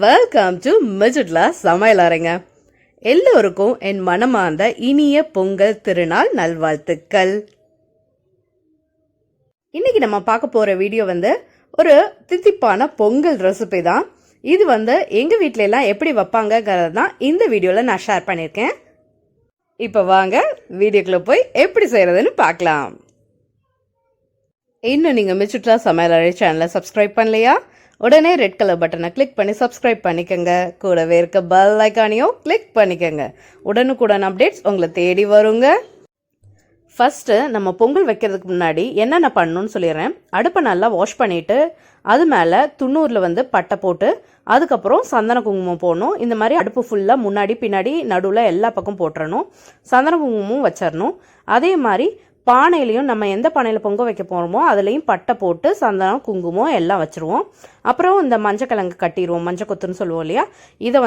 Welcome to மிஜுட்லா சமையல் அறைங்க. எல்லோருக்கும் என் மனமார்ந்த இனிய பொங்கல் திருநாள் நல்வாழ்த்துக்கள். இன்னைக்கு நம்ம பார்க்க போற வீடியோ ஒரு தித்திப்பான பொங்கல் ரெசிபி தான். இது எங்க வீட்ல எல்லாம் எப்படி வைப்பாங்கிறது தான் இந்த வீடியோல நான் ஷேர் பண்ணியிருக்கேன். இப்போ வாங்க வீடியோக்குள்ள போய் எப்படி செய்யறதுன்னு பார்க்கலாம். இன்னும் நீங்க மிஜுட்லா சமையல் அறை சேனலை சப்ஸ்கிரைப் பண்ணலையா? உடனே ரெட் கலர் பட்டனை கிளிக் பண்ணி சப்ஸ்கிரைப் பண்ணிக்கோங்க. கூடவே இருக்க பெல் ஐக்கானையும் கிளிக் பண்ணிக்கோங்க. உடனுக்குடன் அப்டேட்ஸ் உங்களை தேடி வருங்க. ஃபஸ்ட்டு நம்ம பொங்கல் வைக்கிறதுக்கு முன்னாடி என்னென்ன பண்ணணும்னு சொல்லிடுறேன். அடுப்பை நல்லா வாஷ் பண்ணிவிட்டு அது மேலே துண்ணூரில் பட்டை போட்டு அதுக்கப்புறம் சந்தன குங்குமம் போடணும். இந்த மாதிரி அடுப்பு ஃபுல்லாக முன்னாடி பின்னாடி நடுவில் எல்லா பக்கம் போட்டுறணும். சந்தன குங்குமமும் வச்சிடணும். அதே மாதிரி பானையிலையும் நம்ம எந்த பானையில் பொங்க வைக்க போகிறோமோ அதுலேயும் பட்டை போட்டு சந்தனம் குங்குமம் எல்லாம் வச்சுருவோம். அப்புறம் இந்த மஞ்சக்கிழங்கு கட்டிடுவோம், மஞ்சள் கொத்துன்னு சொல்லுவோம் இல்லையா, இதை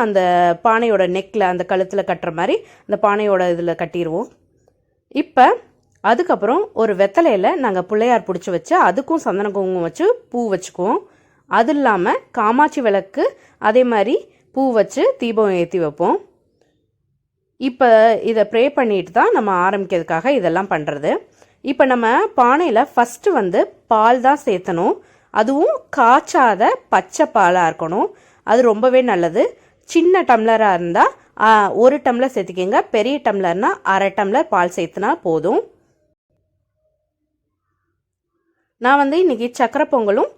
அந்த பானையோட நெக்கில் அந்த கழுத்தில் கட்டுற மாதிரி அந்த பானையோட இதில் கட்டிடுவோம். இப்போ அதுக்கப்புறம் ஒரு வெத்தலையில் நாங்கள் பிள்ளையார் பிடிச்சி வச்சு அதுக்கும் சந்தன குங்குமம் வச்சு பூ வச்சுக்குவோம். அது இல்லாமல் காமாட்சி விளக்கு அதே மாதிரி பூ வச்சு தீபம் ஏற்றி வைப்போம். இப்போ இதை ப்ரே பண்ணிட்டு தான் நம்ம ஆரம்பிக்கிறதுக்காக இதெல்லாம் பண்ணுறது. இப்போ நம்ம பானையில் ஃபஸ்ட்டு பால் தான் சேர்த்தணும். அதுவும் காய்ச்சாத பச்சை பாலாக இருக்கணும். அது ரொம்பவே நல்லது. சின்ன டம்ளராக இருந்தால் 1 டம்ளர் சேர்த்துக்கிங்க. பெரிய டம்ளர்னால் 1/2 டம்ளர் பால் சேர்த்துனா போதும். நான் இன்றைக்கி சக்கரை பொங்கலும்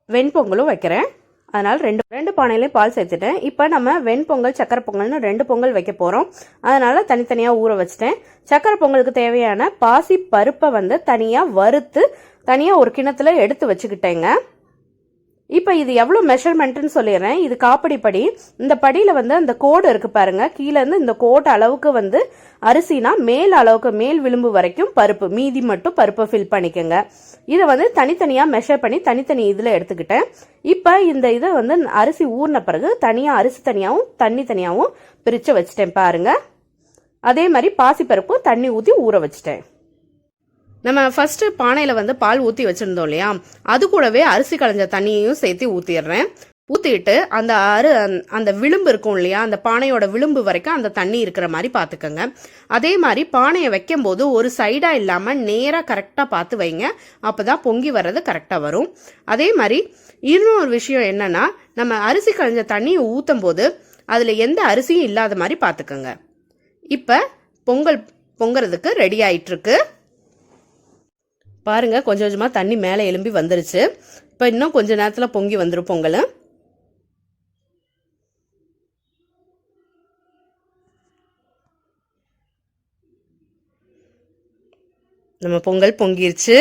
வெண்பொங்கலும் வைக்கிறேன். அதனால் ரெண்டு பானையிலையும் பால் சேர்த்துட்டேன். இப்போ நம்ம வெண்பொங்கல் சக்கரை பொங்கல்னு 2 பொங்கல் வைக்க போகிறோம். அதனால் தனித்தனியாக ஊற வச்சுட்டேன். சக்கரை பொங்கலுக்கு தேவையான பாசி பருப்பை தனியாக வறுத்து தனியாக ஒரு கிணத்துல எடுத்து வச்சுக்கிட்டேங்க. இப்போ இது எவ்வளோ மெஷர்மெண்ட்டுன்னு சொல்லிடுறேன். இது காப்படி படி. இந்த படியில் அந்த கோடு இருக்குது பாருங்கள். கீழேருந்து இந்த கோடு அளவுக்கு அரிசினா மேல் அளவுக்கு மேல் விளிம்பு வரைக்கும் பருப்பு, மீதி மட்டும் பருப்பை ஃபில் பண்ணிக்கோங்க. இதை தனித்தனியாக மெஷர் பண்ணி தனித்தனி இதில் எடுத்துக்கிட்டேன். இப்போ இந்த இதை அரிசி ஊறின பிறகு தனியாக அரிசி தனியாகவும் தண்ணி தனியாகவும் பிரித்து வச்சுட்டேன் பாருங்கள். அதே மாதிரி பாசிப்பருப்பும் தண்ணி ஊற்றி ஊற வச்சுட்டேன். நம்ம ஃபஸ்ட்டு பானையில் பால் ஊற்றி வச்சுருந்தோம் இல்லையா, அது கூடவே அரிசி களைஞ்ச தண்ணியையும் சேர்த்து ஊற்றிடுறேன். ஊற்றிட்டு அந்த விளிம்பு இருக்கும் இல்லையா, அந்த பானையோட விளிம்பு வரைக்கும் அந்த தண்ணி இருக்கிற மாதிரி பார்த்துக்கோங்க. அதே மாதிரி பானையை வைக்கும்போது ஒரு சைடாக இல்லாமல் நேராக கரெக்டாக பார்த்து வைங்க. அப்போ தான் பொங்கி வர்றது கரெக்டாக வரும். அதே மாதிரி இன்னொரு விஷயம் என்னென்னா, நம்ம அரிசி களைஞ்ச தண்ணியை ஊற்றும் போது அதில் எந்த அரிசியும் இல்லாத மாதிரி பார்த்துக்கோங்க. இப்போ பொங்கல் பொங்குறதுக்கு ரெடி ஆயிட்டுருக்கு பாருங்க. கொஞ்சம் கொஞ்சமாக தண்ணி மேலே எலும்பி வந்துருச்சு. இப்போ இன்னும் கொஞ்ச நேரத்தில் பொங்கி வந்துடும் பொங்கல். நம்ம பொங்கல் பொங்கிருச்சு.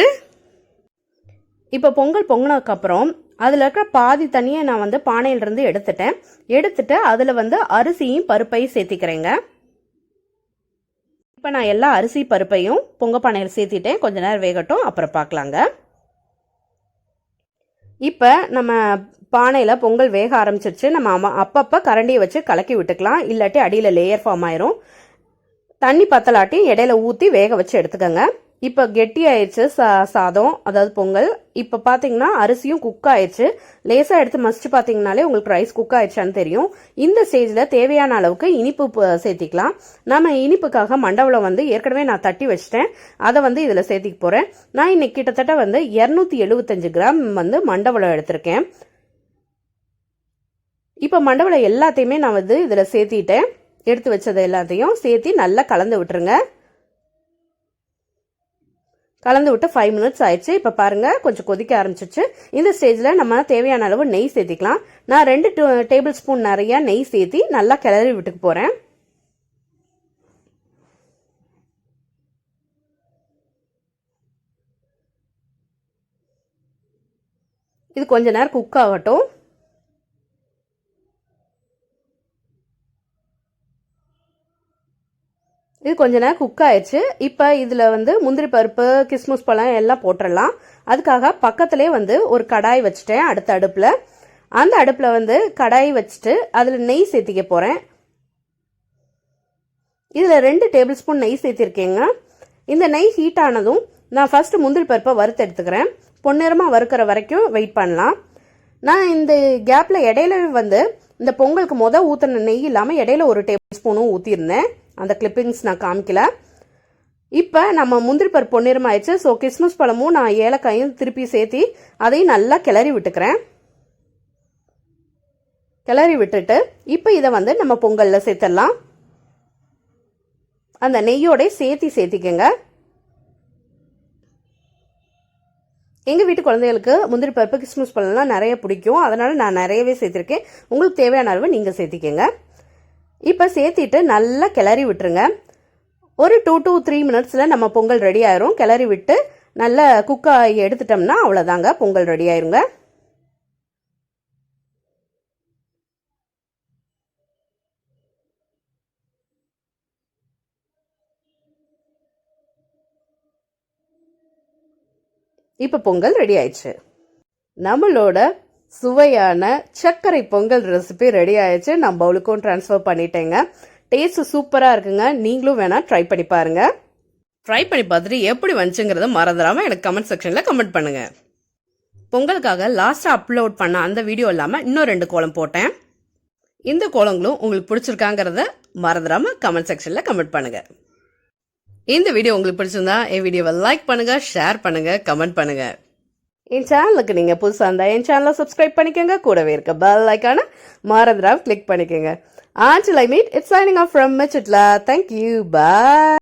இப்போ பொங்கல் பொங்கினதுக்கப்புறம் அதில் இருக்கிற பாதி தண்ணியை நான் பானையிலிருந்து எடுத்துட்டு அதில் அரிசியும் பருப்பையும் சேர்த்திக்கிறேங்க. இப்போ நான் எல்லா அரிசி பருப்பையும் பொங்க பானையில் சேர்த்திட்டேன். கொஞ்ச நேரம் வேகட்டும், அப்புறம் பார்க்கலாங்க. இப்போ நம்ம பானையில் பொங்கல் வேக ஆரம்பிச்சிருச்சு. நம்ம அப்பப்போ கரண்டியை வச்சு கலக்கி விட்டுக்கலாம், இல்லாட்டி அடியில் லேயர் ஃபார்ம் ஆயிரும். தண்ணி பத்தலாட்டி இடையில ஊற்றி வேக வச்சு எடுத்துக்கோங்க. இப்போ கெட்டி ஆயிடுச்சு சாதம், அதாவது பொங்கல். இப்போ பார்த்தீங்கன்னா அரிசியும் குக் ஆயிடுச்சு. லேசாக எடுத்து மசிச்சு பார்த்தீங்கனாலே உங்களுக்கு ரைஸ் குக் ஆயிடுச்சான்னு தெரியும். இந்த ஸ்டேஜில் தேவையான அளவுக்கு இனிப்பு சேர்த்திக்கலாம். நம்ம இனிப்புக்காக மண்டவளம் ஏற்கனவே நான் தட்டி வச்சிட்டேன். அதை இதில் சேர்த்திக்க போகிறேன். நான் இன்னைக்கு கிட்டத்தட்ட 275 கிராம் மண்டவளம் எடுத்திருக்கேன். இப்போ மண்டவளம் எல்லாத்தையுமே நான் இதில் சேர்த்திட்டேன். எடுத்து வச்சதை எல்லாத்தையும் சேர்த்தி நல்லா கலந்து விட்டுருங்க. கலந்து விட்டு 5 மினிட்ஸ் ஆயிடுச்சு. இப்போ பாருங்க, கொஞ்சம் கொதிக்க ஆரம்பிச்சிச்சு. இந்த ஸ்டேஜில் நம்ம தேவையான அளவு நெய் சேர்த்திக்கலாம். நான் 2 டேபிள் ஸ்பூன் நிறைய நெய் சேர்த்தி நல்லா கிளறி விட்டுக்கு போறேன். இது கொஞ்ச நேரம் குக் ஆகட்டும். இது கொஞ்ச நேரம் குக் ஆயிடுச்சு. இப்போ இதில் முந்திரி பருப்பு, கிஸ்மிஸ் பழம் எல்லாம் போட்டுடலாம். அதுக்காக பக்கத்துலேயே ஒரு கடாய் வச்சுட்டேன். அடுத்த அடுப்பில் அந்த அடுப்பில் கடாய் வச்சுட்டு அதில் நெய் சேர்த்திக்க போகிறேன். இதில் 2 டேபிள் ஸ்பூன் நெய் சேர்த்திருக்கேங்க. இந்த நெய் ஹீட் ஆனதும் நான் ஃபர்ஸ்ட் முந்திரி பருப்பை வறுத்து எடுத்துக்கிறேன். பொன்னிறமாக வறுக்கிற வரைக்கும் வெயிட் பண்ணலாம். நான் இந்த கேப்பில் இடையில வந்து இந்த பொங்கலுக்கு ஊற்றின நெய் இல்லாமல் இடையில ஒரு டேபிள் ஸ்பூனும் ஊற்றிருந்தேன். அந்த கிளிப்பிங்ஸ் நான் காமிக்கல. இப்போ நம்ம முந்திரி பருப்பு பொன்னிறம் ஆயிடுச்சு. ஸோ கிஸ்மிஸ் பழமும் நான் ஏலக்காயும் திருப்பி சேர்த்தி அதையும் நல்லா கிளறி விட்டுக்கிறேன். கிளறி விட்டுட்டு இப்போ இதை வந்து நம்ம பொங்கலில் சேர்த்துடலாம். அந்த நெய்யோட சேர்த்திக்கங்க. எங்கள் வீட்டு குழந்தைகளுக்கு முந்திரி பருப்பு கிஸ்மிஸ் பழம்லாம் நிறைய பிடிக்கும். அதனால் நான் நிறையவே சேர்த்துருக்கேன். உங்களுக்கு தேவையான அளவு நீங்கள் சேர்த்திக்கங்க. இப்போ சேர்த்திட்டு நல்லா கிளறி விட்டுருங்க. ஒரு 2 to 3 மினிட்ஸில் நம்ம பொங்கல் ரெடி ஆயிரும். கிளறி விட்டு நல்லா குக்காகி எடுத்துட்டோம்னா அவ்வளோதாங்க, பொங்கல் ரெடி ஆயிருங்க. இப்போ பொங்கல் ரெடி ஆயிடுச்சு. நம்மளோட சுவையான சர்க்கரை பொங்கல் ரெசிபி ரெடி ஆயிடுச்சு. நான் பவுலுக்கும் ட்ரான்ஸ்ஃபர் பண்ணிட்டேங்க. டேஸ்ட் சூப்பராக இருக்குங்க. நீங்களும் வேணா ட்ரை பண்ணி பாருங்க. ட்ரை பண்ணி பார்த்துட்டு எப்படி வந்துச்சுங்கிறத மறந்துடாம எனக்கு கமெண்ட் செக்ஷனில் கமெண்ட் பண்ணுங்க. பொங்கலுக்காக லாஸ்ட்டாக அப்லோட் பண்ண அந்த வீடியோ இல்லாமல் இன்னும் 2 கோலம் போட்டேன். இந்த கோலங்களும் உங்களுக்கு பிடிச்சிருக்காங்கிறத மறந்துடாம கமெண்ட் செக்ஷனில் கமெண்ட் பண்ணுங்க. இந்த வீடியோ உங்களுக்கு பிடிச்சிருந்தா என் வீடியோவை லைக் பண்ணுங்க, ஷேர் பண்ணுங்க, கமெண்ட் பண்ணுங்க. என் சேனலுக்கு நீங்கள் புதுசாக இருந்தால் என் சேனலை சப்ஸ்கிரைப் பண்ணிக்கோங்க. கூடவே இருக்க பெல் ஐக்கானை மறந்துடாம கிளிக் பண்ணிக்கோங்க. Until I meet, it's signing off from Michitla. Thank you. Bye.